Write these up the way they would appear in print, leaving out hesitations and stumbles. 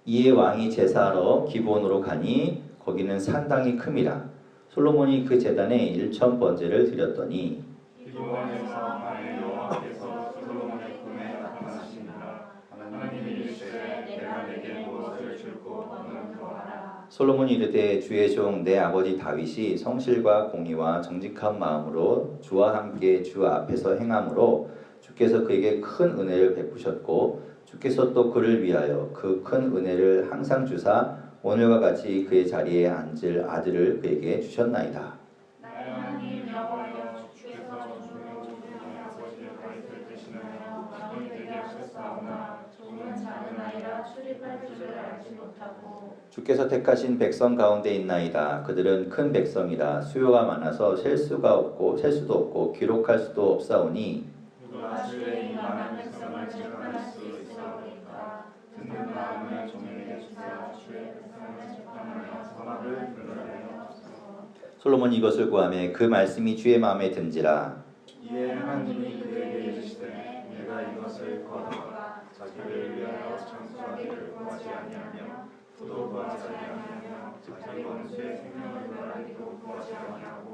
이에 왕이 제사하러 기브온으로 가니 거기는 상당히 큼이라. 솔로몬이 그 제단에 1,000번제를 드렸더니 기브온에서 만일 여호와께서 솔로몬의 꿈에 나타나시니라. 하나님이 이르시되 내가 내게 무엇을 줄고 너는 구하라. 솔로몬이 이르되 주의 종 내 아버지 다윗이 성실과 공의와 정직한 마음으로 주와 함께 주 앞에서 행함으로 주께서 그에게 큰 은혜를 베푸셨고 주께서 또 그를 위하여 그 큰 은혜를 항상 주사 오늘과 같이 그의 자리에 앉을 아들을 그에게 주셨나이다. 나의 하나님 여호와여, 주께서 존귀하신 아버지 다윗을 대신하여 왕이 되게 하셨사오나 종은 작은 아이라 출입할 줄을 알지 못하고 주께서 택하신 백성 가운데 있나이다. 그들은 큰 백성이라 수요가 많아서 셀 수도 없고 기록할 수도 없사오니 누가 주의 이 많은 백성을 재판할 수 있사오리까. 듣는 마음을 종에게 주사 주의 백성을 재판하여 사막을 분별하여 주소서. 솔로몬이 이것을 구하매 그 말씀이 주의 마음에 든지라. 이에 하나님이 그에게 이르시되 내가 이것을 구하다가 자기를 위하여 창수하기를 구하지 아니하며 부도 구하지 아니하며 자기 원수의 생명을 구하기도 구하지 아니하고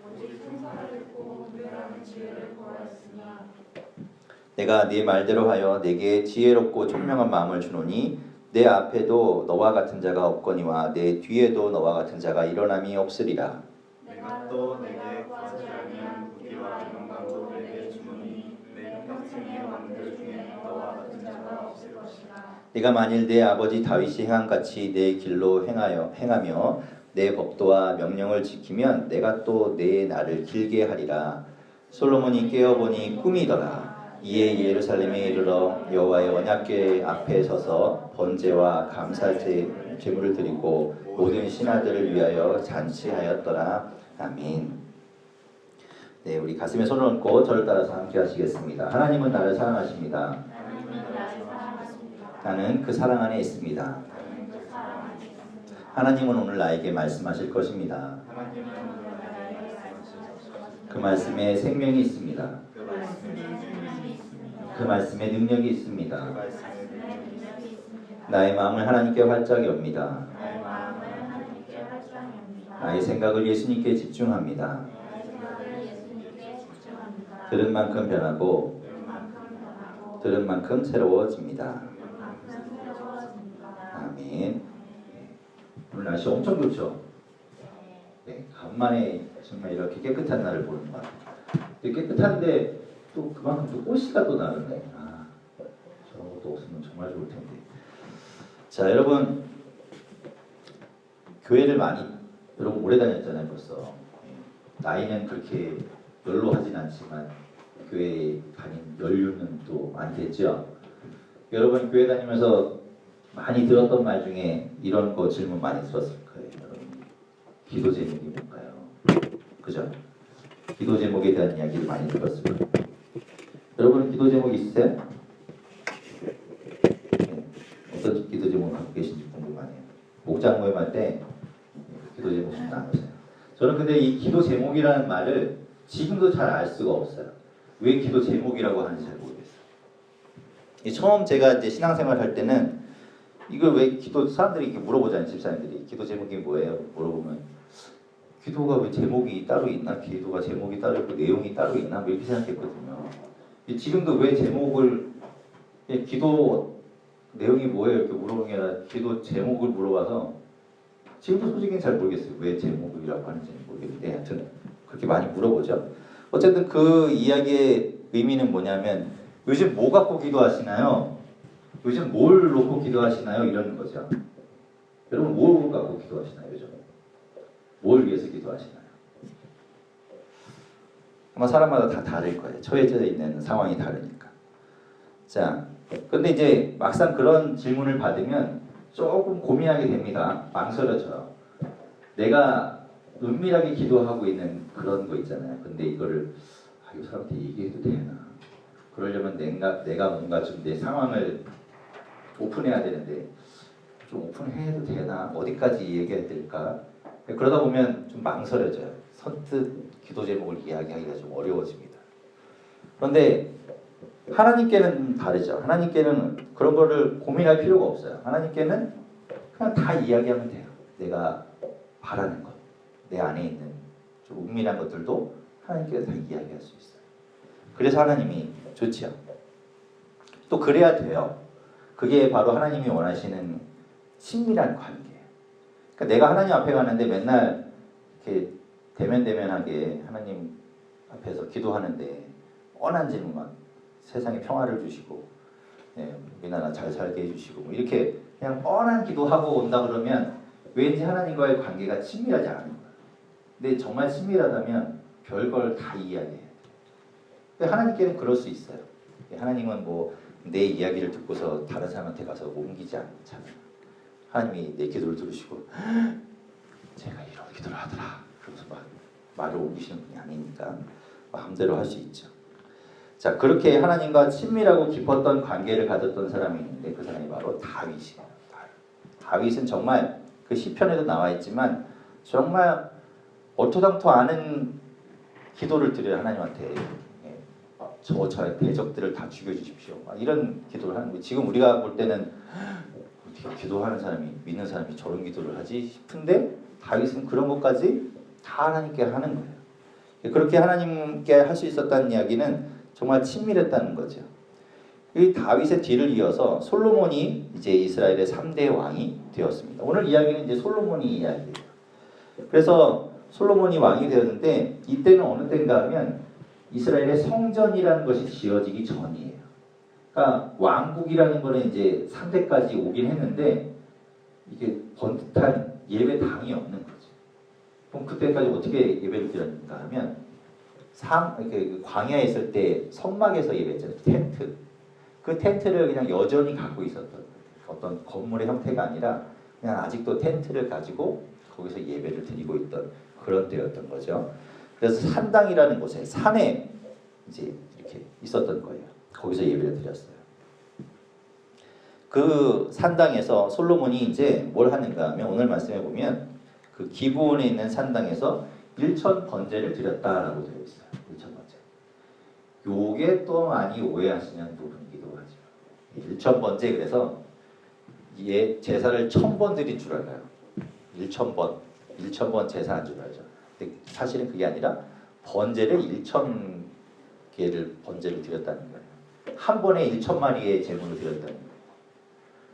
오직 풍성을 듣고 분별하는 지혜를 구하였으니 내가 네 말대로 하여 내게 지혜롭고 총명한 마음을 주노니 내 앞에도 너와 같은 자가 없거니와 내 뒤에도 너와 같은 자가 일어남이 없으리라. 내가 또 내게 구하지 아니한 부귀와 영광도 내게 주노니 내 평생의 왕들 중에 너와 같은 자가 없을 것이라. 네가 만일 내 아버지 다윗이 행한 같이 내 길로 행하며 내 법도와 명령을 지키면 내가 또 내 날을 길게 하리라. 솔로몬이 깨어보니 꿈이더라. 이에 예루살렘에 이르러 여호와의 언약궤 앞에 서서 번제와 감사 제물을 드리고 모든 신하들을 위하여 잔치하였더라. 아멘. 네, 우리 가슴에 손을 얹고 저를 따라서 함께 하시겠습니다. 하나님은 나를 사랑하십니다. 나는 그 사랑 안에 있습니다. 하나님은 오늘 나에게 말씀하실 것입니다. 그 말씀에 생명이 있습니다. 그 말씀에 능력이 있습니다. 나의 마음을 하나님께 활짝 엽니다. 나의 생각을 예수님께 집중합니다. 들은 만큼 변하고 들은 만큼 새로워집니다. 아멘. 오늘 날씨 엄청 좋죠? 네, 간만에 정말 이렇게 깨끗한 날을 보는 것 같아요. 깨끗한데 또 그만큼 또 꽃이가 또 나르네. 저런 것도 없으면 정말 좋을 텐데. 자, 여러분 교회를 많이 여러분 오래 다녔잖아요, 벌써. 나이는 그렇게 별로 하진 않지만 교회에 다닌 연륜은 또 많이 됐죠. 여러분 교회 다니면서 많이 들었던 말 중에 이런 거 질문 많이 들었을 거예요. 여러분 기도 제목이 뭔가요? 그죠? 기도 제목에 대한 이야기를 많이 들었을 거예요. 여러분 기도 제목 있으세요? 네. 어떤 기도 제목 갖고 계신지 궁금하네요. 목장 모임할 때 기도 제목 좀 나누세요. 저는 근데 이 기도 제목이라는 말을 지금도 잘 알 수가 없어요. 왜 기도 제목이라고 하는지 잘 모르겠어요. 처음 제가 이제 신앙생활 할 때는 이걸 왜 기도 사람들이 이렇게 물어보잖아요. 집사님들이 기도 제목이 뭐예요? 물어보면 기도가 왜 제목이 따로 있나? 기도가 제목이 따로 있고 내용이 따로 있나? 뭐 이렇게 생각했거든요. 지금도 왜 제목을 기도 내용이 뭐예요? 이렇게 물어보는 게 아니라 기도 제목을 물어봐서 지금도 솔직히 잘 모르겠어요. 왜 제목이라고 하는지 모르겠는데 하여튼 그렇게 많이 물어보죠. 어쨌든 그 이야기의 의미는 뭐냐면 요즘 뭐 갖고 기도하시나요? 요즘 뭘 놓고 기도하시나요? 이런 거죠. 여러분 뭘 갖고 기도하시나요? 요즘 뭘 위해서 기도하시나요? 아마 사람마다 다 다를 거예요. 처해져 있는 상황이 다르니까. 자, 근데 이제 막상 그런 질문을 받으면 조금 고민하게 됩니다. 망설여져요. 내가 은밀하게 기도하고 있는 그런 거 있잖아요. 근데 이거를 이 사람한테 얘기해도 되나? 그러려면 내가 뭔가 좀 내 상황을 오픈해야 되는데 좀 오픈해도 되나? 어디까지 얘기해야 될까? 그러다 보면 좀 망설여져요. 선뜻 기도 제목을 이야기하기가 좀 어려워집니다. 그런데 하나님께는 다르죠. 하나님께는 그런 거를 고민할 필요가 없어요. 하나님께는 그냥 다 이야기하면 돼요. 내가 바라는 것, 내 안에 있는 좀 은밀한 것들도 하나님께 다 이야기할 수 있어요. 그래서 하나님이 좋지요. 또 그래야 돼요. 그게 바로 하나님이 원하시는 친밀한 관계예요. 그러니까 내가 하나님 앞에 가는데 맨날 이렇게 대면대면하게 하나님 앞에서 기도하는데 뻔한 질문만 세상에 평화를 주시고 우리나라 잘 살게 해주시고 뭐 이렇게 그냥 뻔한 기도하고 온다 그러면 왠지 하나님과의 관계가 친밀하지 않은 거예요. 근데 정말 친밀하다면 별걸 다 이야기해야 돼요. 근데 하나님께는 그럴 수 있어요. 하나님은 뭐 내 이야기를 듣고서 다른 사람한테 가서 옮기지 않잖아요. 하나님이 내 기도를 들으시고 제가 이런 기도를 하더라. 그러면서 막 말을 옮기시는 분이 아니니까 마음대로 할 수 있죠. 자, 그렇게 하나님과 친밀하고 깊었던 관계를 가졌던 사람이 있는데 그 사람이 바로 다윗이에요. 다윗은 정말 그 시편에도 나와 있지만 정말 얼토당토 않은 기도를 드려요. 하나님한테. 저의 대적들을 다 죽여주십시오. 이런 기도를 하는 거예요. 지금 우리가 볼 때는 어떻게 기도하는 사람이, 믿는 사람이 저런 기도를 하지 싶은데 다윗은 그런 것까지 다 하나님께 하는 거예요. 그렇게 하나님께 할 수 있었다는 이야기는 정말 친밀했다는 거죠. 이 다윗의 뒤를 이어서 솔로몬이 이제 이스라엘의 3대 왕이 되었습니다. 오늘 이야기는 이제 솔로몬이 이야기예요. 그래서 솔로몬이 왕이 되었는데 이때는 어느 때인가 하면 이스라엘의 성전이라는 것이 지어지기 전이에요. 그러니까 왕국이라는 거는 이제 3대까지 오긴 했는데 이게 번듯한 예배당이 없는 거죠. 그럼 그때까지 어떻게 예배를 드렸는가 하면 이렇게 광야에 있을 때 성막에서 예배했잖아요. 텐트. 그 텐트를 그냥 여전히 갖고 있었던 거예요. 어떤 건물의 형태가 아니라 그냥 아직도 텐트를 가지고 거기서 예배를 드리고 있던 그런 때였던 거죠. 그래서 산당이라는 곳에 산에 이제 이렇게 있었던 거예요. 거기서 예배를 드렸어요. 그 산당에서 솔로몬이 이제 뭘 하는가 하면 오늘 말씀해 보면 그 기브온에 있는 산당에서 1천 번제를 드렸다라고 되어 있어요. 1천 번제. 요게 또 많이 오해하시는 부분이기도 하죠. 1천 번제 그래서 제사를 1000번 드린 줄 알아요. 1,000번 제사한 줄 알죠. 근데 사실은 그게 아니라 번제를 1,000개를 번제를 드렸다는 거예요. 한 번에 1,000마리의 제물을 드렸다는 거예요.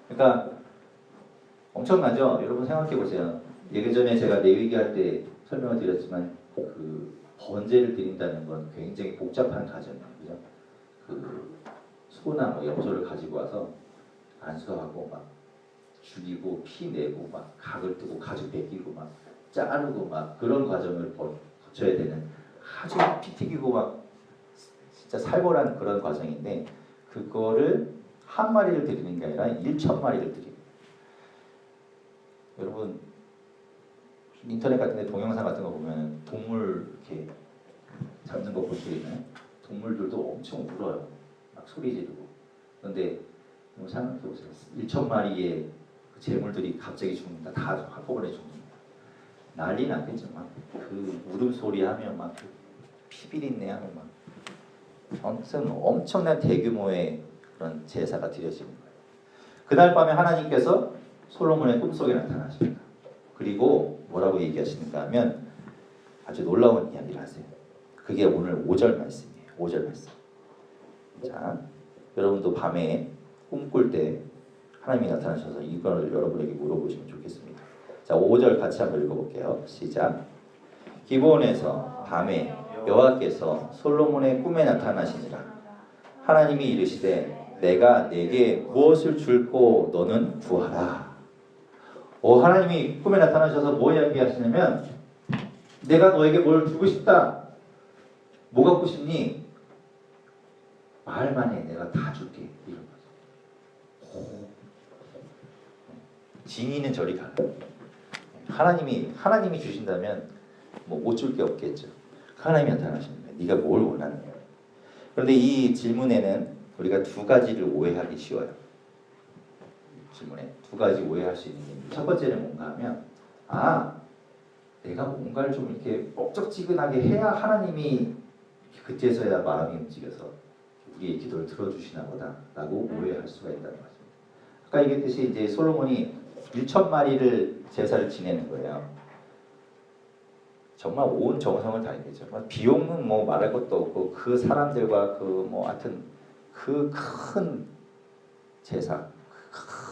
그러니까 엄청나죠? 여러분 생각해 보세요. 예전에 제가 레위기 할 때 설명을 드렸지만 그 번제를 드린다는 건 굉장히 복잡한 과정이에요. 그죠? 그 소나 뭐 염소를 가지고 와서 안수하고 막 죽이고 피 내고 막 각을 뜨고 가죽 벗기고 막 자르고 막 그런 과정을 거쳐야 되는 아주 피 튀기고 막 진짜 살벌한 그런 과정인데 그거를 한 마리를 드리는 게 아니라 1,000마리를 드리는 거예요. 여러분 인터넷 같은 데 동영상 같은 거 보면 동물 이렇게 잡는 거 볼 수 있나요? 동물들도 엄청 울어요. 막 소리 지르고. 그런데 생각해 보세요. 1,000마리의 그 재물들이 갑자기 죽는다. 다 한꺼번에 죽는다. 난리 났겠죠. 막 그 울음소리 하면 막 피비린내 하면 막 아무튼 엄청난 대규모의 그런 제사가 드려지는 거예요. 그날 밤에 하나님께서 솔로몬의 꿈속에 나타나십니다. 그리고 뭐라고 얘기하시는가 하면 아주 놀라운 이야기를 하세요. 그게 오늘 5절 말씀이에요. 5절 말씀. 자, 여러분도 밤에 꿈꿀 때 하나님이 나타나셔서 이걸 여러분에게 물어보시면 좋겠습니다. 자, 5절 같이 한번 읽어볼게요. 시작. 기브온에서 밤에 여호와께서 솔로몬의 꿈에 나타나시니라. 하나님이 이르시되 내가 네게 무엇을 줄고 너는 구하라. 하나님이 꿈에 나타나셔서 뭐 이야기하시냐면 내가 너에게 뭘 주고 싶다. 뭐 갖고 싶니? 말만 해. 내가 다 줄게. 이런 거죠. 징이는 저리 가라. 하나님이 주신다면 뭐 못 줄 게 없겠죠. 하나님이 나타나시는 거예요. 네가 뭘 원하느냐. 그런데 이 질문에는 우리가 두 가지를 오해하기 쉬워요. 질문에 두 가지 오해할 수 있는 게 첫 번째는 뭔가 하면 내가 뭔가를 좀 이렇게 뻑적지근하게 해야 하나님이 그때서야 마음이 움직여서 우리의 기도를 들어주시나 보다 라고 오해할 수가 있다는 거죠. 아까 얘기했듯이 이제 솔로몬이 1,000마리를 제사를 지내는 거예요. 정말 온 정성을 다했겠죠. 비용은 뭐 말할 것도 없고 그 사람들과 그 뭐 하여튼 그 큰 제사,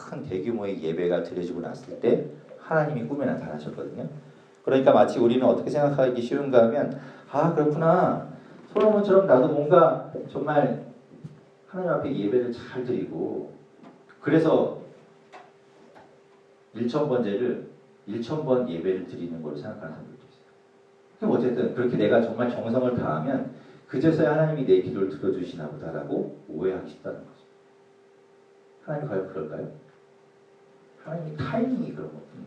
큰 대규모의 예배가 드려지고 났을 때 하나님이 꿈에 나타나셨거든요. 그러니까 마치 우리는 어떻게 생각하기 쉬운가 하면 아 그렇구나. 솔로몬처럼 나도 뭔가 정말 하나님 앞에 예배를 잘 드리고 그래서 1,000번제를 1,000번 예배를 드리는 걸로 생각하는 사람들도 있어요. 그럼 어쨌든 그렇게 내가 정말 정성을 다하면 그제서야 하나님이 내 기도를 들어주시나 보다라고 오해하기 쉽다는 거죠. 하나님이 과연 그럴까요? 하나님이 타이밍이 그런 거군요.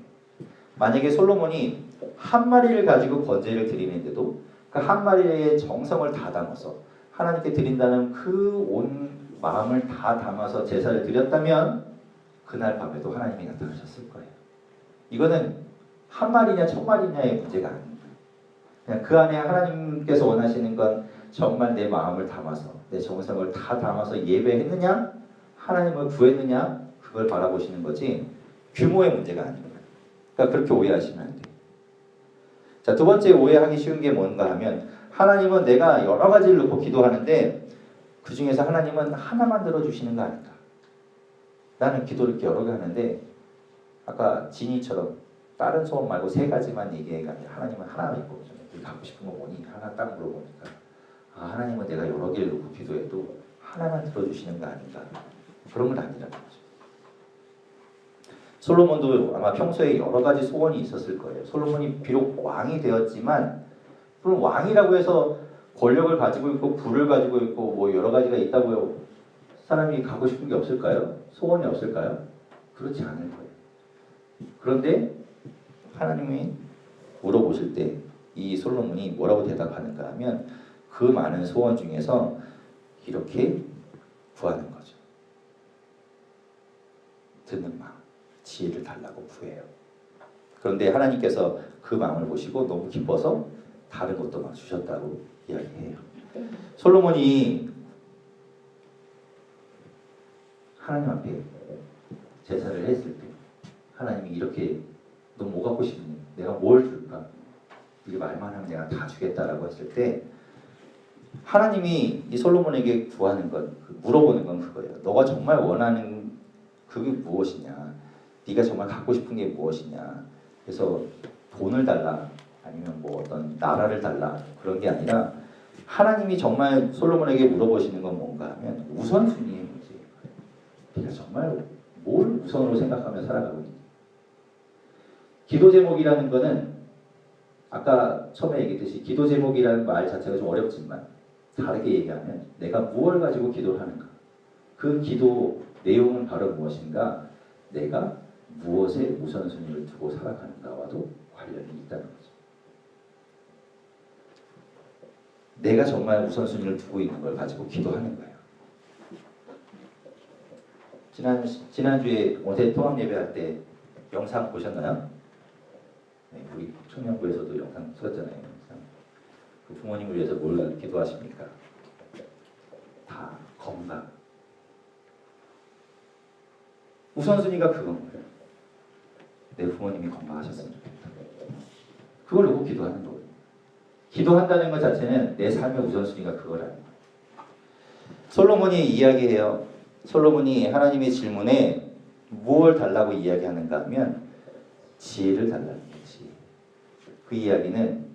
만약에 솔로몬이 한 마리를 가지고 번제를 드리는데도 그 한 마리의 정성을 다 담아서 하나님께 드린다는 그 온 마음을 다 담아서 제사를 드렸다면 그날 밤에도 하나님이 나타나셨을 거예요. 이거는 한 마리냐 1,000마리냐의 문제가 아닙니다. 그냥 그 안에 하나님께서 원하시는 건 정말 내 마음을 담아서 내 정성을 다 담아서 예배했느냐 하나님을 구했느냐 그걸 바라보시는 거지 규모의 문제가 아닙니다. 그러니까 그렇게 오해하시면 안 돼요. 자, 두 번째 오해하기 쉬운 게 뭔가 하면 하나님은 내가 여러 가지를 놓고 기도하는데 그 중에서 하나님은 하나만 들어주시는 거 아닌가. 나는 기도를 이렇게 여러 개 하는데 아까 진이처럼 다른 소원 말고 3가지만 얘기해가 하나님은 하나만 있고 네가 갖고 싶은 거 뭐니? 하나 딱 물어보니까 아, 하나님은 내가 여러 개를 놓고 기도해도 하나만 들어주시는 거 아닌가. 그런 건 아니라는 거죠. 솔로몬도 아마 평소에 여러 가지 소원이 있었을 거예요. 솔로몬이 비록 왕이 되었지만 그럼 왕이라고 해서 권력을 가지고 있고 부를 가지고 있고 뭐 여러 가지가 있다고요. 사람이 갖고 싶은 게 없을까요? 소원이 없을까요? 그렇지 않을 거예요. 그런데 하나님이 물어보실 때 이 솔로몬이 뭐라고 대답하는가 하면 그 많은 소원 중에서 이렇게 구하는 거죠. 듣는 마음, 지혜를 달라고 구해요. 그런데 하나님께서 그 마음을 보시고 너무 기뻐서 다른 것도 막 주셨다고 이야기해요. 솔로몬이 하나님 앞에 제사를 했을 때 하나님이 이렇게 너 뭐 갖고 싶니? 내가 뭘 줄까? 이게 말만 하면 내가 다 주겠다라고 했을 때 하나님이 이 솔로몬에게 구하는 건 물어보는 건 그거예요. 너가 정말 원하는 그게 무엇이냐? 네가 정말 갖고 싶은 게 무엇이냐? 그래서 돈을 달라 아니면 뭐 어떤 나라를 달라 그런 게 아니라 하나님이 정말 솔로몬에게 물어보시는 건 뭔가 하면 우선순위의 문제예요. 네가 정말 뭘 우선으로 생각하며 살아가고 있는지. 기도 제목이라는 거는 아까 처음에 얘기했듯이 기도 제목이라는 말 자체가 좀 어렵지만 다르게 얘기하면 내가 무엇을 가지고 기도를 하는가. 그 기도 내용은 바로 무엇인가? 내가 무엇에 우선순위를 두고 살아가는가와도 관련이 있다는 거죠. 내가 정말 우선순위를 두고 있는 걸 가지고 기도하는 거예요. 지난주에 원세 통합 예배할 때 영상 보셨나요? 네, 우리 청년부에서도 영상 찍었잖아요. 그 부모님을 위해서 뭘 기도하십니까? 다 건강. 우선순위가 그건 거예요. 내 부모님이 건강하셨으면 좋겠다. 그걸 놓고 기도하는 거예요. 기도한다는 것 자체는 내 삶의 우선순위가 그거라는 거예요. 솔로몬이 이야기해요. 솔로몬이 하나님의 질문에 무엇을 달라고 이야기하는가 하면 지혜를 달라는 거지. 그 이야기는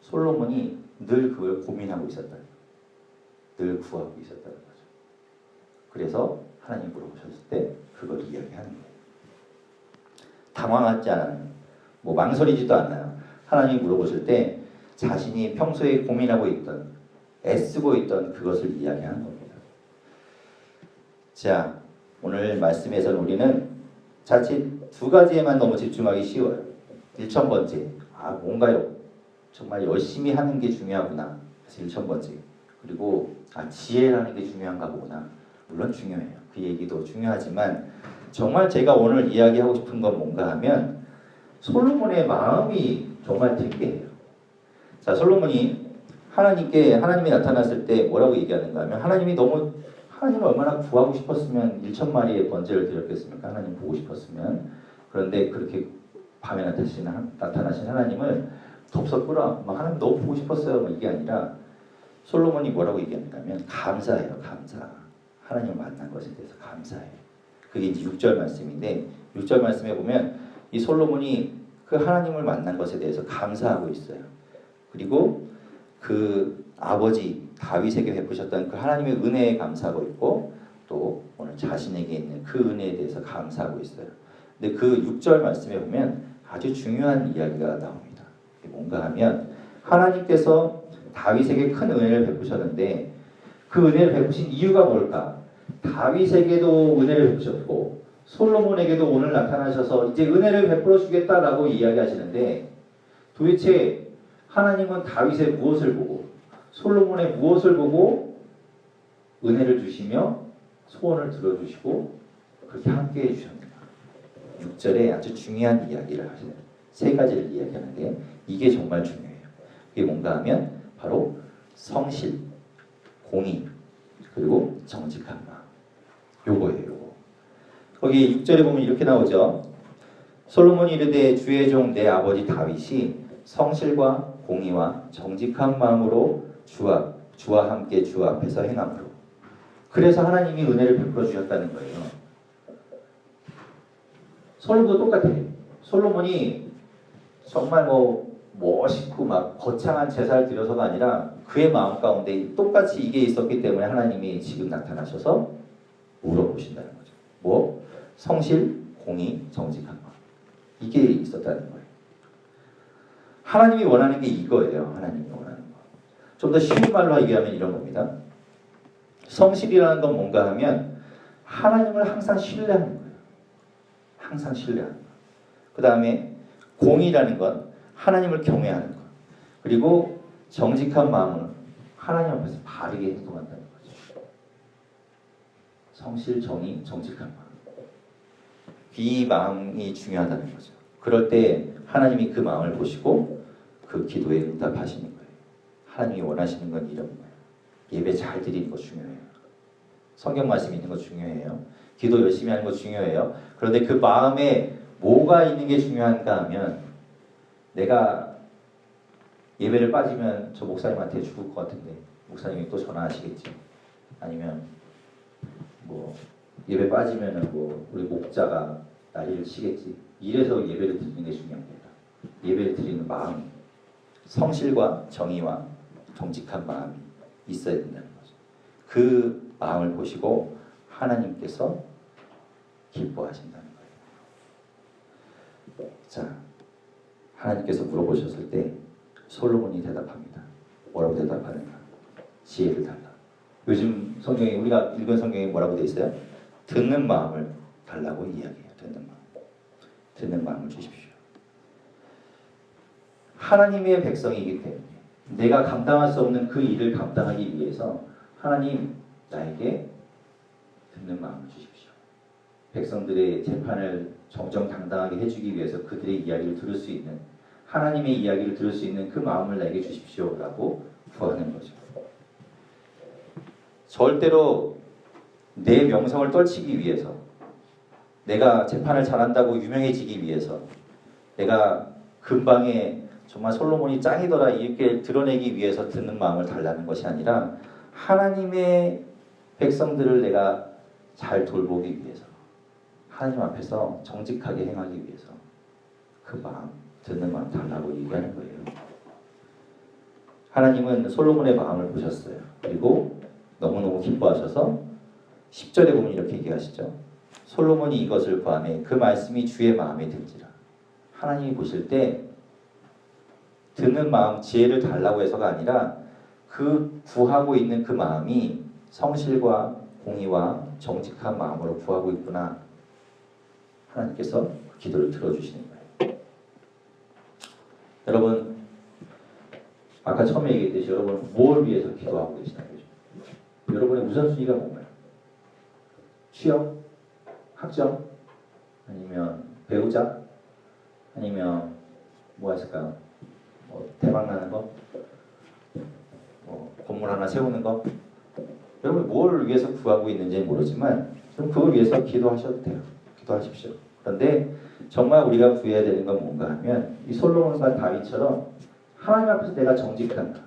솔로몬이 늘 그걸 고민하고 있었다는 거예요. 늘 구하고 있었다는 거죠. 그래서 하나님 물어보셨을 때 그걸 이야기하는 거예요. 당황하지 않아요. 뭐 망설이지도 않아요. 하나님이 물어보실 때 자신이 평소에 고민하고 있던 애쓰고 있던 그것을 이야기하는 겁니다. 자, 오늘 말씀에서는 우리는 자칫 2가지에만 너무 집중하기 쉬워요. 1,000번째. 아, 뭔가요? 정말 열심히 하는 게 중요하구나. 그래서 1,000번째. 그리고 지혜라는 게 중요한가 보구나. 물론 중요해요. 그 얘기도 중요하지만 정말 제가 오늘 이야기하고 싶은 건 뭔가 하면 솔로몬의 마음이 정말 특이해요. 자, 솔로몬이 하나님이 나타났을 때 뭐라고 얘기하는가 하면 하나님을 얼마나 구하고 싶었으면 1천 마리의 번제를 드렸겠습니까? 하나님 보고 싶었으면. 그런데 그렇게 밤에 나타나신 하나님을 덥석 끌어 막 하나님 너무 보고 싶었어요. 막 이게 아니라 솔로몬이 뭐라고 얘기하냐면 감사해요. 감사. 하나님을 만난 것에 대해서 감사해요. 그게 이제 6절 말씀인데 6절 말씀에 보면 이 솔로몬이 그 하나님을 만난 것에 대해서 감사하고 있어요. 그리고 그 아버지 다윗에게 베푸셨던 그 하나님의 은혜에 감사하고 있고 또 오늘 자신에게 있는 그 은혜에 대해서 감사하고 있어요. 근데 그 6절 말씀에 보면 아주 중요한 이야기가 나옵니다. 뭔가 하면 하나님께서 다윗에게 큰 은혜를 베푸셨는데 그 은혜를 베푸신 이유가 뭘까? 다윗에게도 은혜를 베푸셨고 솔로몬에게도 오늘 나타나셔서 이제 은혜를 베풀어 주겠다라고 이야기하시는데 도대체 하나님은 다윗의 무엇을 보고 솔로몬의 무엇을 보고 은혜를 주시며 소원을 들어주시고 그렇게 함께 해주셨는가? 6절에 아주 중요한 이야기를 하시는 세 가지를 이야기하는데 이게 정말 중요해요. 그게 뭔가 하면 바로 성실, 공의, 그리고 정직한 마음. 요거예요. 요거. 거기 6절에 보면 이렇게 나오죠. 솔로몬이 이르되 주의 종 내 아버지 다윗이 성실과 공의와 정직한 마음으로 주와 함께 주 앞에서 행함으로. 그래서 하나님이 은혜를 베풀어 주셨다는 거예요. 솔로몬도 똑같아요. 솔로몬이 정말 멋있고 막 거창한 제사를 드려서가 아니라 그의 마음 가운데 똑같이 이게 있었기 때문에 하나님이 지금 나타나셔서 물어보신다는 거죠. 뭐? 성실, 공의, 정직한 마음. 이게 있었다는 거예요. 하나님이 원하는 게 이거예요. 하나님이 원하는 거. 좀 더 쉬운 말로 얘기하면 이런 겁니다. 성실이라는 건 뭔가 하면 하나님을 항상 신뢰하는 거예요. 항상 신뢰하는 거. 그 다음에 공의라는 건 하나님을 경외하는 것. 그리고 정직한 마음은 하나님 앞에서 바르게 행동한다는 거죠. 성실, 정의, 정직한 마음. 이 마음이 중요하다는 거죠. 그럴 때 하나님이 그 마음을 보시고 그 기도에 응답하시는 거예요. 하나님이 원하시는 건 이런 거예요. 예배 잘 드리는 거 중요해요. 성경 말씀 있는 거 중요해요. 기도 열심히 하는 거 중요해요. 그런데 그 마음에 뭐가 있는 게 중요한가 하면 내가 예배를 빠지면 저 목사님한테 죽을 것 같은데 목사님이 또 전화하시겠지. 아니면 뭐 예배 빠지면은 뭐 우리 목자가 난리를 치겠지. 이래서 예배를 드리는 게 중요합니다. 예배를 드리는 마음이 성실과 정의와 정직한 마음이 있어야 된다는 거죠. 그 마음을 보시고 하나님께서 기뻐하신다는 거예요. 자, 하나님께서 물어보셨을 때 솔로몬이 대답합니다. 뭐라고 대답하는가? 지혜를 달라. 요즘 성경에 우리가 읽은 성경에 뭐라고 돼 있어요? 듣는 마음을 달라고 이야기해요. 듣는 마음. 듣는 마음을 주십시오. 하나님의 백성이기 때문에 내가 감당할 수 없는 그 일을 감당하기 위해서 하나님 나에게 듣는 마음을 주십시오. 백성들의 재판을 정정당당하게 해주기 위해서 그들의 이야기를 들을 수 있는 하나님의 이야기를 들을 수 있는 그 마음을 나에게 주십시오 라고 구하는 거죠. 절대로 내 명성을 떨치기 위해서 내가 재판을 잘한다고 유명해지기 위해서 내가 근방에 정말 솔로몬이 짱이더라 이렇게 드러내기 위해서 듣는 마음을 달라는 것이 아니라 하나님의 백성들을 내가 잘 돌보기 위해서 하나님 앞에서 정직하게 행하기 위해서 그 마음, 듣는 마음 달라고 얘기하는 거예요. 하나님은 솔로몬의 마음을 보셨어요. 그리고 너무너무 기뻐하셔서 10절에 보면 이렇게 얘기하시죠. 솔로몬이 이것을 구하매 그 말씀이 주의 마음에 든지라. 하나님이 보실 때 듣는 마음, 지혜를 달라고 해서가 아니라 그 구하고 있는 그 마음이 성실과 공의와 정직한 마음으로 구하고 있구나. 하나님께서 기도를 들어주시는 거예요. 여러분, 아까 처음에 얘기했듯이 여러분 뭘 위해서 기도하고 계시나요? 여러분의 우선순위가 뭔가요? 취업? 학점? 아니면 배우자? 아니면 뭐가 있을까요? 뭐 대박 나는 거? 뭐 건물 하나 세우는 거? 여러분 뭘 위해서 구하고 있는지는 모르지만 좀 그걸 위해서 기도하셔도 돼요. 기도하십시오. 그런데 정말 우리가 구해야 되는 건 뭔가 하면 이 솔로몬과 다윗처럼 하나님 앞에서 내가 정직한가,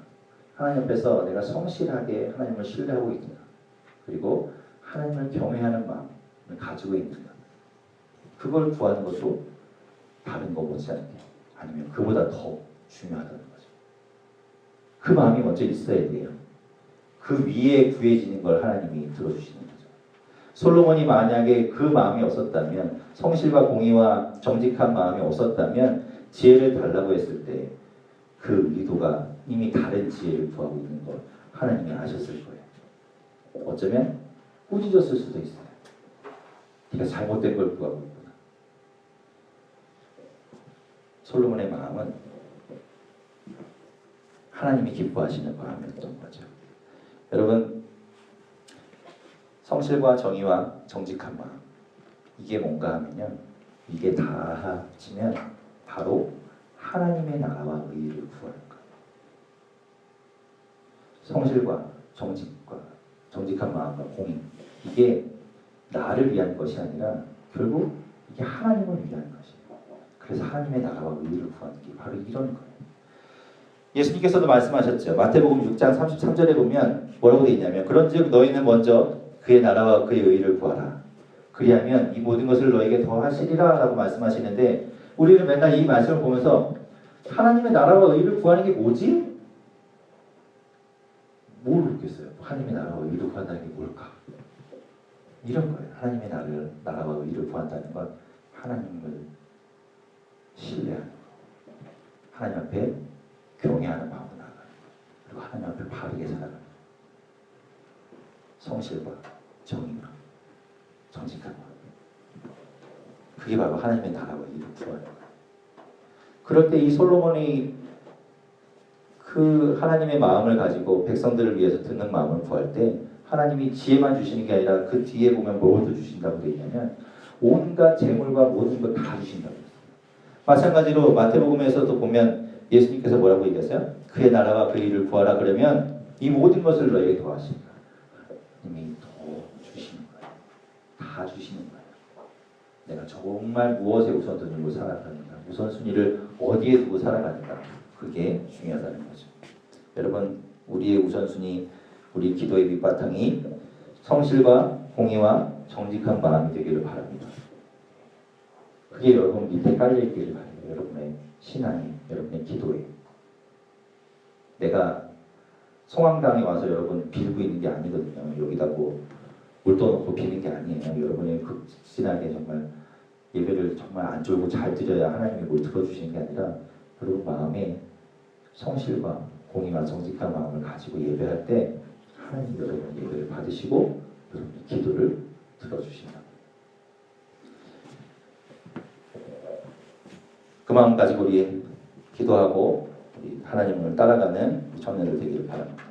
하나님 앞에서 내가 성실하게 하나님을 신뢰하고 있는가, 그리고 하나님을 경외하는 마음을 가지고 있는가, 그걸 구하는 것도 다른 거 못지않게 아니면 그보다 더 중요하다는 거죠. 그 마음이 먼저 있어야 돼요. 그 위에 구해지는 걸 하나님이 들어주시는 거죠. 솔로몬이 만약에 그 마음이 없었다면, 성실과 공의와 정직한 마음이 없었다면 지혜를 달라고 했을 때 그 의도가 이미 다른 지혜를 구하고 있는 걸 하나님이 아셨을 거예요. 어쩌면 꾸짖었을 수도 있어요. 네가 잘못된 걸 구하고 있구나. 솔로몬의 마음은 하나님이 기뻐하시는 마음이었던 거죠. 여러분, 성실과 정의와 정직한 마음, 이게 뭔가 하면요, 이게 다 합치면 바로 하나님의 나라와 의를 구하는 거예요. 성실과 정직한 마음과 공의, 이게 나를 위한 것이 아니라 결국 이게 하나님을 위한 것이에요. 그래서 하나님의 나라와 의를 구하는 게 바로 이런 거예요. 예수님께서도 말씀하셨죠. 마태복음 6장 33절에 보면 뭐라고 되어 있냐면, 그런즉 너희는 먼저 그의 나라와 그의 의를 구하라. 그리하면 이 모든 것을 너에게 더하시리라 라고 말씀하시는데, 우리는 맨날 이 말씀을 보면서 하나님의 나라와 의를 구하는 게 뭐지? 모르겠어요. 하나님의 나라와 의를 구한다는 게 뭘까? 이런 거예요. 하나님의 나라와 의를 구한다는 건 하나님을 신뢰하는 거, 하나님 앞에 경외하는 마음으로 나아가는 거, 그리고 하나님 앞에 바르게 살아가는 거, 성실과 정의와 정직한 마음, 그게 바로 하나님의 나라와 의를 구하는 거예요. 그럴 때 이 솔로몬이 그 하나님의 마음을 가지고 백성들을 위해서 듣는 마음을 구할 때 하나님이 지혜만 주시는 게 아니라 그 뒤에 보면 뭘 주신다고 되어 있냐면 온갖 재물과 모든 걸 다 주신다고 했어요. 마찬가지로 마태복음에서도 보면 예수님께서 뭐라고 얘기했어요? 그의 나라와 그 일을 구하라 그러면 이 모든 것을 너에게 더하신다. 하나님이 더 주시는 거예요. 다 주시는 거예요. 내가 정말 무엇에 우선순위를 두고 살아가는가, 우선순위를 어디에 두고 살아가는가, 그게 중요하다는 거죠. 여러분, 우리의 우선순위, 우리 기도의 밑바탕이 성실과 공의와 정직한 마음이 되기를 바랍니다. 그게 여러분 밑에 깔려있기를 바랍니다. 여러분의 신앙이, 여러분의 기도에. 내가 성황당에 와서 여러분 빌고 있는 게 아니거든요. 여기다 물 떠놓고 비는 게 아니에요. 여러분의 극진하게 정말 예배를 정말 안 졸고 잘 드려야 하나님이 뭘 들어주시는 게 아니라 여러분 마음에 성실과 공의와 정직한 마음을 가지고 예배할 때 하나님 여러분 예배를 받으시고 여러분의 기도를 들어주신다. 그 마음 가지고 우리 기도하고 우리 하나님을 따라가는 청년들 되기를 바랍니다.